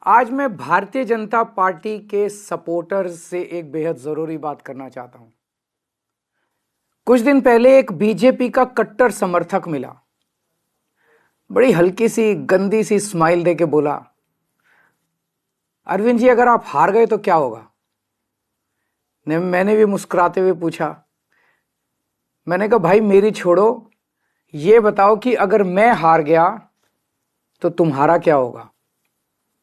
आज मैं भारतीय जनता पार्टी के सपोर्टर्स से एक बेहद जरूरी बात करना चाहता हूं। कुछ दिन पहले एक बीजेपी का कट्टर समर्थक मिला, बड़ी हल्की सी गंदी सी स्माइल देके बोला, अरविंद जी अगर आप हार गए तो क्या होगा। मैंने भी मुस्कुराते हुए पूछा, मैंने कहा भाई मेरी छोड़ो, ये बताओ कि अगर मैं हार गया तो तुम्हारा क्या होगा।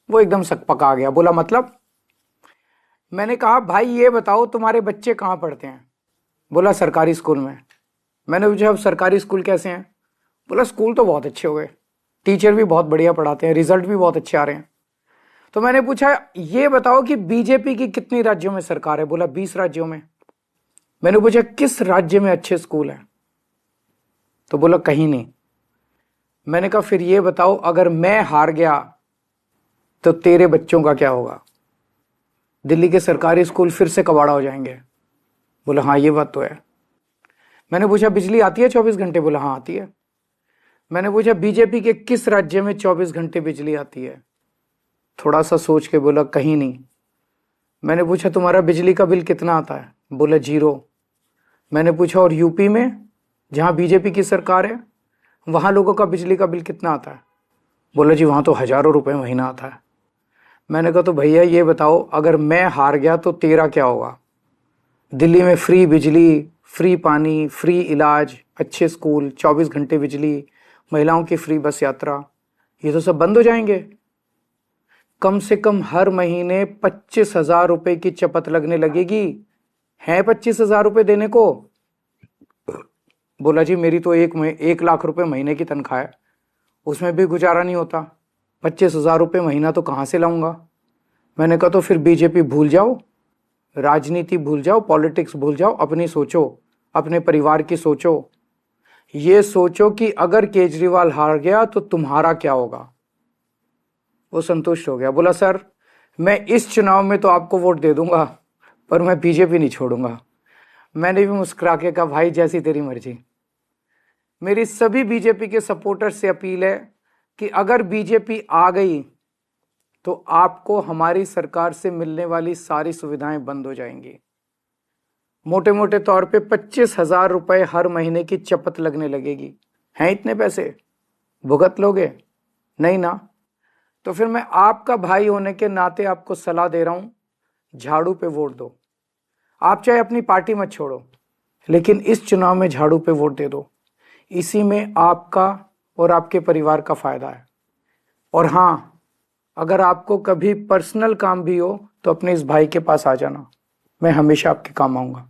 वो एकदम सकपका गया, बोला मतलब। मैंने कहा भाई ये बताओ तुम्हारे बच्चे कहाँ पढ़ते हैं। बोला सरकारी स्कूल में। मैंने पूछा अब सरकारी स्कूल कैसे हैं। बोला स्कूल तो बहुत अच्छे हो गए, टीचर भी बहुत बढ़िया पढ़ाते हैं, रिजल्ट भी बहुत अच्छे आ रहे हैं। तो मैंने पूछा ये बताओ कि बीजेपी की कितनी राज्यों में सरकार है। बोला 20 राज्यों में। मैंने पूछा किस राज्य में अच्छे स्कूल हैं। तो बोला कहीं नहीं। मैंने कहा फिर ये बताओ अगर मैं हार गया तो तेरे बच्चों का क्या होगा। दिल्ली के सरकारी स्कूल फिर से कबाड़ा हो जाएंगे। बोला हाँ ये बात तो है। मैंने पूछा बिजली आती है 24 घंटे। बोला हाँ आती है। मैंने पूछा बीजेपी के किस राज्य में 24 घंटे बिजली आती है। थोड़ा सा सोच के बोला कहीं नहीं। मैंने पूछा तुम्हारा बिजली का बिल कितना आता है। बोला 0। मैंने पूछा और यूपी में जहां बीजेपी की सरकार है वहां लोगों का बिजली का बिल कितना आता है। बोला जी वहां तो हजारों रुपए महीना आता है। मैंने कहा तो भैया ये बताओ अगर मैं हार गया तो तेरा क्या होगा। दिल्ली में फ्री बिजली, फ्री पानी, फ्री इलाज, अच्छे स्कूल, 24 घंटे बिजली, महिलाओं की फ्री बस यात्रा, ये तो सब बंद हो जाएंगे। कम से कम हर महीने 25,000 रुपए की चपत लगने लगेगी। है 25,000 रुपए देने को। बोला जी मेरी तो 1 लाख रुपए महीने की तनख्वाह है, उसमें भी गुजारा नहीं होता, 25,000 रुपये महीना तो कहाँ से लाऊंगा। मैंने कहा तो फिर बीजेपी भूल जाओ, राजनीति भूल जाओ, पॉलिटिक्स भूल जाओ, अपनी सोचो, अपने परिवार की सोचो। ये सोचो कि अगर केजरीवाल हार गया तो तुम्हारा क्या होगा। वो संतुष्ट हो गया। बोला सर मैं इस चुनाव में तो आपको वोट दे दूंगा पर मैं बीजेपी नहीं छोड़ूंगा। मैंने भी मुस्कुरा के कहा भाई जैसी तेरी मर्जी। मेरी सभी बीजेपी के सपोर्टर से अपील है कि अगर बीजेपी आ गई तो आपको हमारी सरकार से मिलने वाली सारी सुविधाएं बंद हो जाएंगी। मोटे मोटे तौर पे 25,000 रुपए हर महीने की चपत लगने लगेगी। हैं इतने पैसे भुगत लोगे? नहीं ना। तो फिर मैं आपका भाई होने के नाते आपको सलाह दे रहा हूं, झाड़ू पे वोट दो। आप चाहे अपनी पार्टी मत छोड़ो लेकिन इस चुनाव में झाड़ू पे वोट दे दो। इसी में आपका और आपके परिवार का फायदा है। और हां, अगर आपको कभी पर्सनल काम भी हो तो अपने इस भाई के पास आ जाना, मैं हमेशा आपके काम आऊंगा।